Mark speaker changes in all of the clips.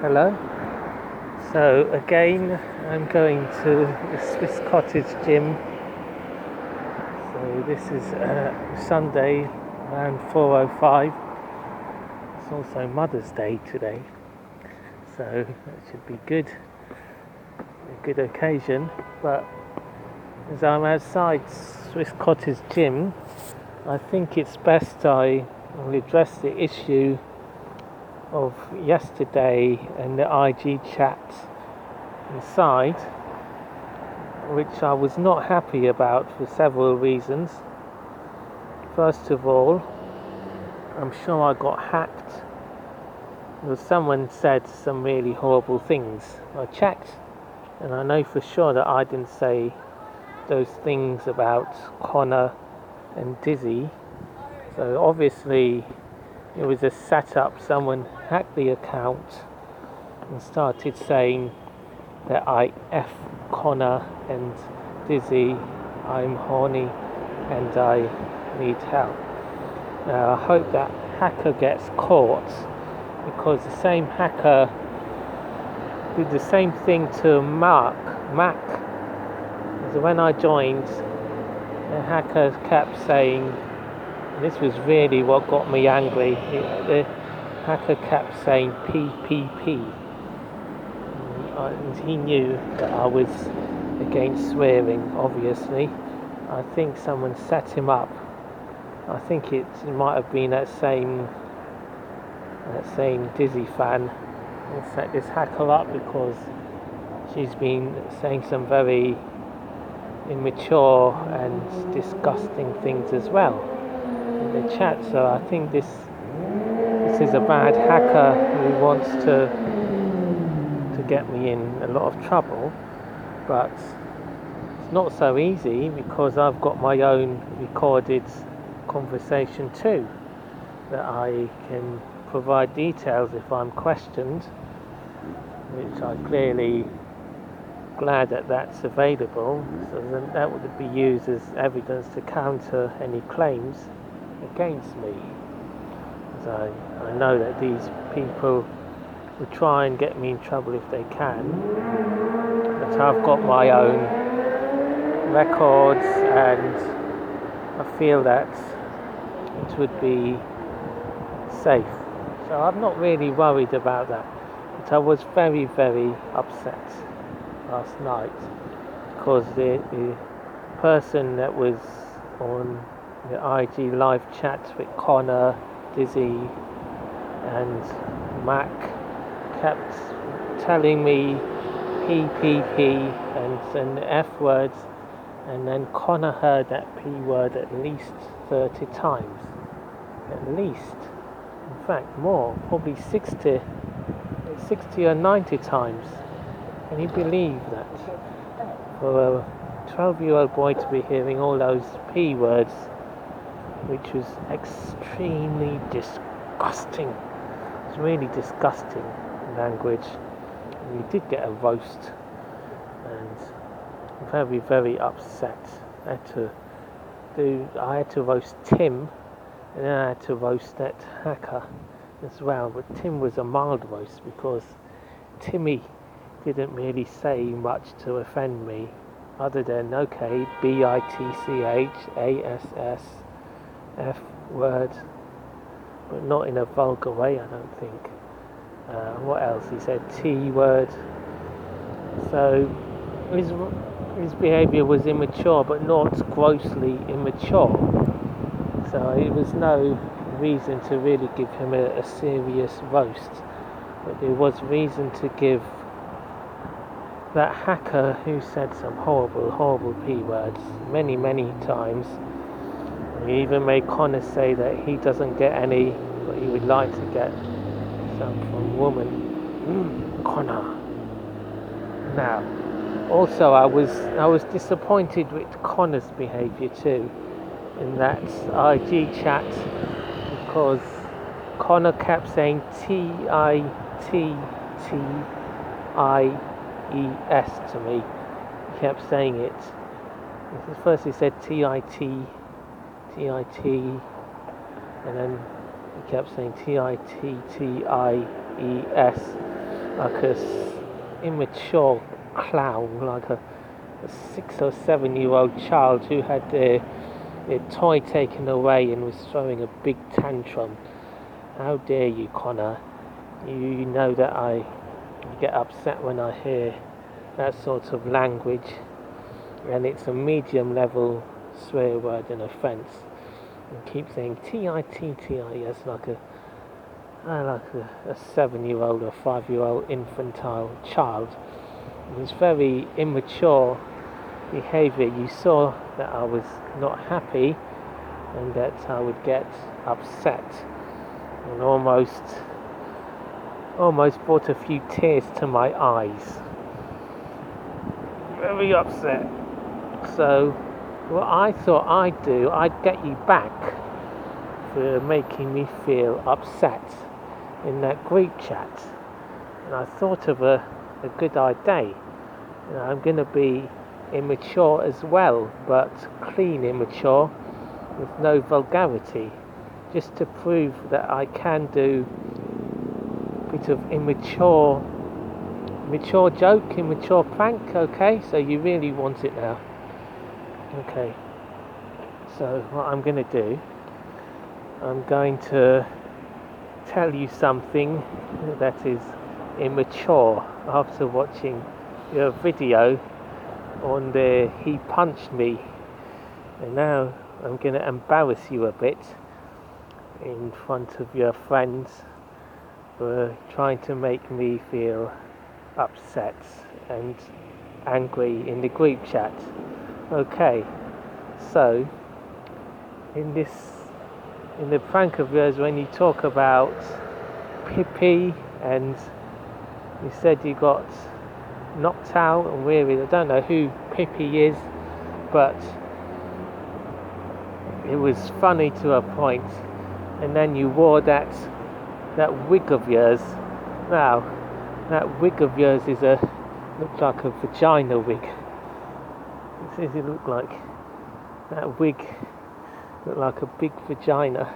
Speaker 1: Hello. So again, I'm going to the Swiss Cottage gym. So this is Sunday around 4:05. It's also Mother's Day today, so it should be a good occasion. But as I'm outside Swiss Cottage gym, I think it's best I will address the issue of yesterday and the IG chat inside, which I was not happy about for several reasons. First of all, I'm sure I got hacked. Someone said some really horrible things. I checked, and I know for sure that I didn't say those things about Connor and Dizzy. So obviously it was a setup. Someone hacked the account and started saying that I F Connor and Dizzy, I'm horny and I need help. Now I hope that hacker gets caught, because the same hacker did the same thing to Mac. So when I joined, the hacker kept saying, and this was really what got me angry, the hacker kept saying PPP. And he knew that I was against swearing, obviously. I think someone set him up. I think it might have been that same Dizzy fan who set this hacker up, because she's been saying some very immature and disgusting things as well in the chat. So I think this is a bad hacker who wants to get me in a lot of trouble. But it's not so easy, because I've got my own recorded conversation too, that I can provide details if I'm questioned, which I'm clearly glad that that's available, so then that would be used as evidence to counter any claims against me. So I know that these people will try and get me in trouble if they can, but I've got my own records, and I feel that it would be safe. So I'm not really worried about that, but I was very, very upset last night, because the person that was on the IG live chat with Connor, Dizzy and Mac kept telling me PPP and the F words, and then Connor heard that P word at least 30 times. At least. In fact, more. Probably 60 or 90 times. Can you believe that? For a 12-year-old boy to be hearing all those P words, which was extremely disgusting. It's really disgusting language. We did get a roast, and I'm very, very upset. I had to roast Tim, and then I had to roast that hacker as well. But Tim was a mild roast, because Timmy didn't really say much to offend me, other than okay, BITCH ASS F word, but not in a vulgar way, I don't think. What else? He said T word. So his behaviour was immature, but not grossly immature. So it was no reason to really give him a serious roast. But there was reason to give that hacker, who said some horrible, horrible P words many, many times. He even made Connor say that he doesn't get any, but he would like to get some from woman. Connor. Now, also I was disappointed with Connor's behaviour too in that IG chat, because Connor kept saying TITTIES to me. He kept saying it. First he said TIT, and then he kept saying TITTIES, like immature clown, like a 6 or 7 year old child who had their toy taken away and was throwing a big tantrum. How dare you, Connor? You know that I get upset when I hear that sort of language, and it's a medium level swear word and offence. And keep saying T-I-T-T-I, like a 7 year old or 5 year old infantile child. It was very immature behaviour. You saw that I was not happy and that I would get upset, and almost brought a few tears to my eyes. Very upset. So what I thought I'd do, I'd get you back for making me feel upset in that group chat. And I thought of a good idea. I'm going to be immature as well, but clean immature with no vulgarity, just to prove that I can do a bit of immature joke, immature prank. Okay, so you really want it now. Okay, so what I'm going to do, I'm going to tell you something that is immature after watching your video on the He Punched Me, and now I'm going to embarrass you a bit in front of your friends for trying to make me feel upset and angry in the group chat. Okay, so in the prank of yours, when you talk about Pippi and you said you got knocked out and weary, I don't know who Pippi is, but it was funny to a point. And then you wore that wig of yours. Now that wig of yours looks like a vagina wig. It looked like that wig looked like a big vagina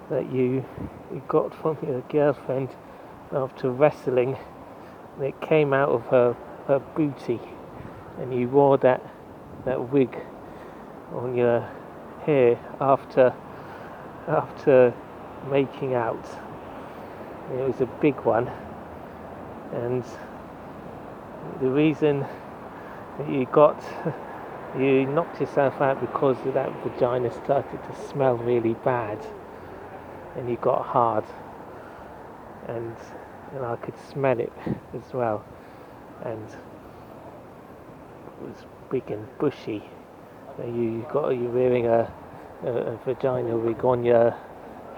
Speaker 1: that you got from your girlfriend after wrestling, and it came out of her booty, and you wore that wig on your hair after making out. It was a big one, and the reason that you knocked yourself out because that vagina started to smell really bad, and you got hard, and I could smell it as well, and it was big and bushy. You're wearing a vagina wig on your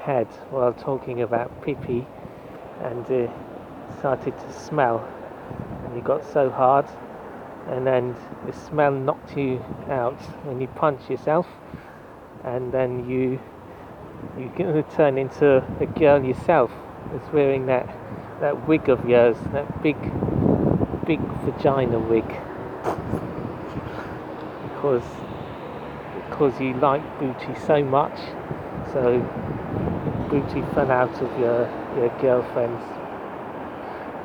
Speaker 1: head while talking about Pippi, and it started to smell, and you got so hard, and then the smell knocked you out when you punched yourself, and then you're going to turn into a girl yourself, that's wearing that wig of yours, that big vagina wig, because you like booty so much. So booty fell out of your girlfriend's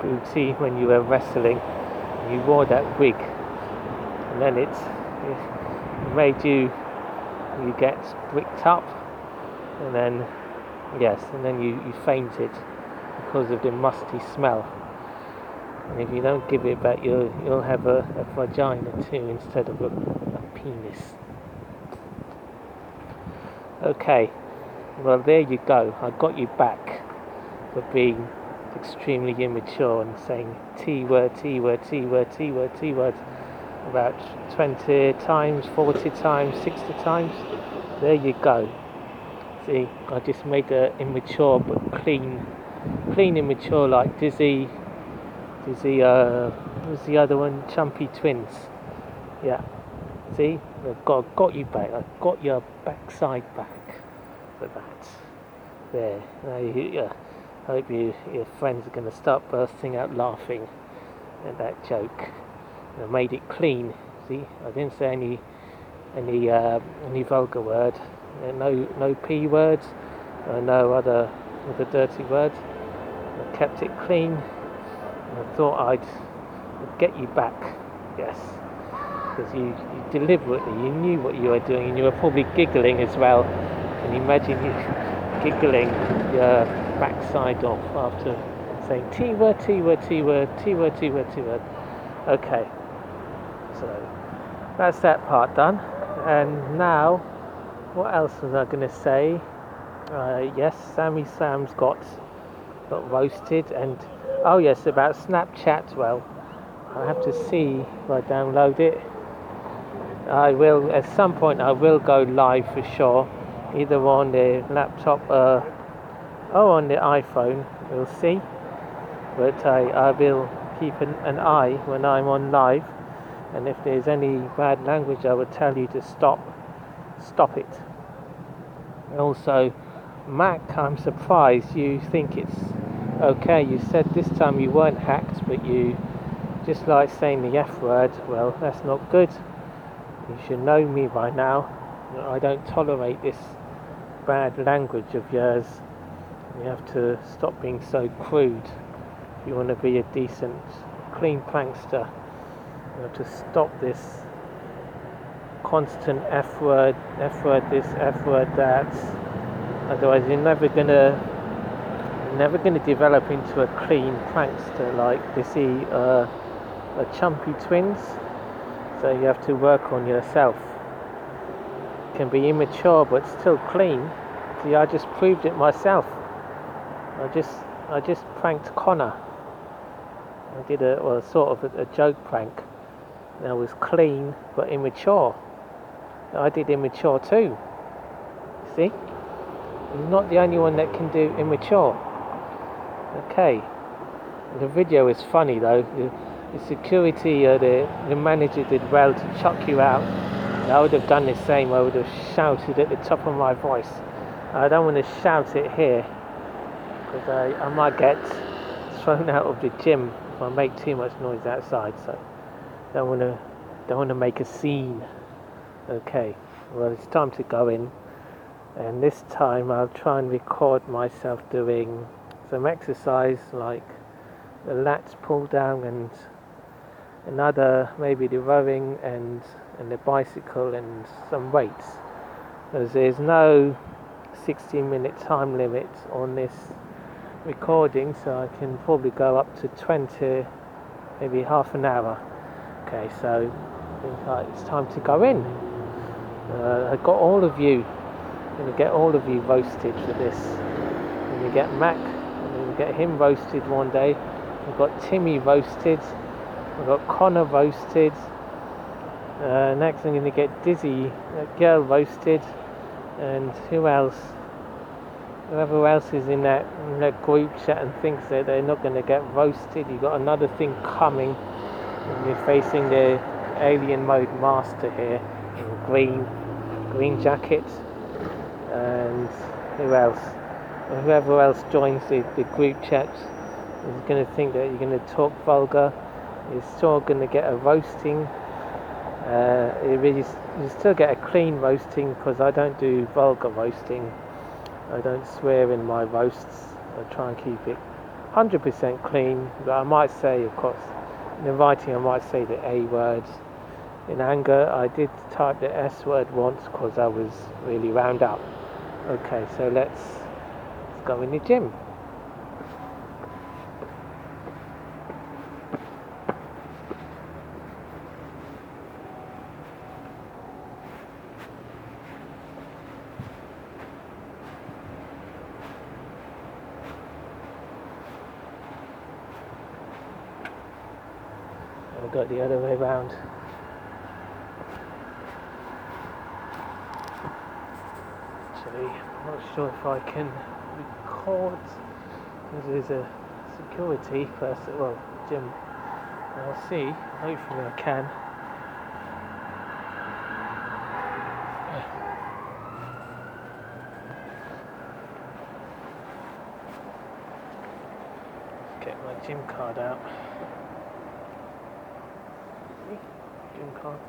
Speaker 1: booty when you were wrestling. You wore that wig, and then it made you get bricked up, and then you fainted because of the musty smell. And if you don't give it back, you'll have a vagina too instead of a penis. Okay, well there you go. I got you back for being extremely immature and saying T-word about 20 times, 40 times, 60 times. There you go. See, I just made an immature but clean immature, like Dizzy, what was the other one? Chumpy Twins. Yeah. See, I got you back. I got your backside back for that. There. Now I hope your friends are going to start bursting out laughing at that joke. I made it clean. See, I didn't say any vulgar word. No P words. No other dirty words. I kept it clean I thought I'd get you back, yes, because you deliberately, you knew what you were doing, and you were probably giggling as well. Can you imagine you giggling your backside off after saying T-word, T-word, T-word, T-word, T-word, T-word. Okay, so that's that part done. And now, what else was I going to say? Yes, Sam's got roasted, and oh yes, about Snapchat. Well, I have to see if I download it. I will at some point. I will go live for sure, either on the laptop or on the iPhone. We'll see. But I will keep an eye when I'm on live, and if there's any bad language, I will tell you to stop it. Also, Mac, I'm surprised you think it's okay. You said this time you weren't hacked, but you just like saying the F word. Well, that's not good. You should know me by now. I don't tolerate this bad language of yours. You have to stop being so crude if you want to be a decent, clean prankster. You have to stop this constant F word this, F word that. Otherwise, you're never gonna develop into a clean prankster like they see a Chumpy twins. So you have to work on yourself. You can be immature but still clean. See, I just proved it myself. I just pranked Connor. I did sort of a joke prank. And I was clean but immature. I did immature too. See? You're not the only one that can do immature. Okay. The video is funny though. The security, the manager did well to chuck you out. I would have done the same. I would have shouted at the top of my voice. I don't want to shout it here because I might get thrown out of the gym if I make too much noise outside. So don't want to make a scene. Okay. Well, it's time to go in. And this time I'll try and record myself doing some exercise like the lats pull down and another, maybe the rowing and the bicycle and some weights. As there's no 16-minute time limit on this recording, so I can probably go up to 20, maybe half an hour. Okay, so I think it's time to go in. I got all of you. I'm going to get all of you roasted for this. I'm going to get Mac, I'm going to get him roasted one day. We've got Timmy roasted. We've got Connor roasted. Next I'm going to get Dizzy, that girl, roasted. And who else? Whoever else is in that group chat and thinks that they're not going to get roasted. You've got another thing coming. And you're facing the alien mode master here in green jacket. And who else? And whoever else joins the group chat is going to think that you're going to talk vulgar. You're still going to get a roasting. You still get a clean roasting because I don't do vulgar roasting. I don't swear in my roasts. I try and keep it 100% clean. But I might say, of course, in the writing I might say the A words. In anger, I did type the S word once because I was really wound up. Okay, so let's go in the gym. I've got the other way around. Actually, I'm not sure if I can record because there's a security person, well, gym. I'll see, hopefully I can. Get my gym card out. Gym card.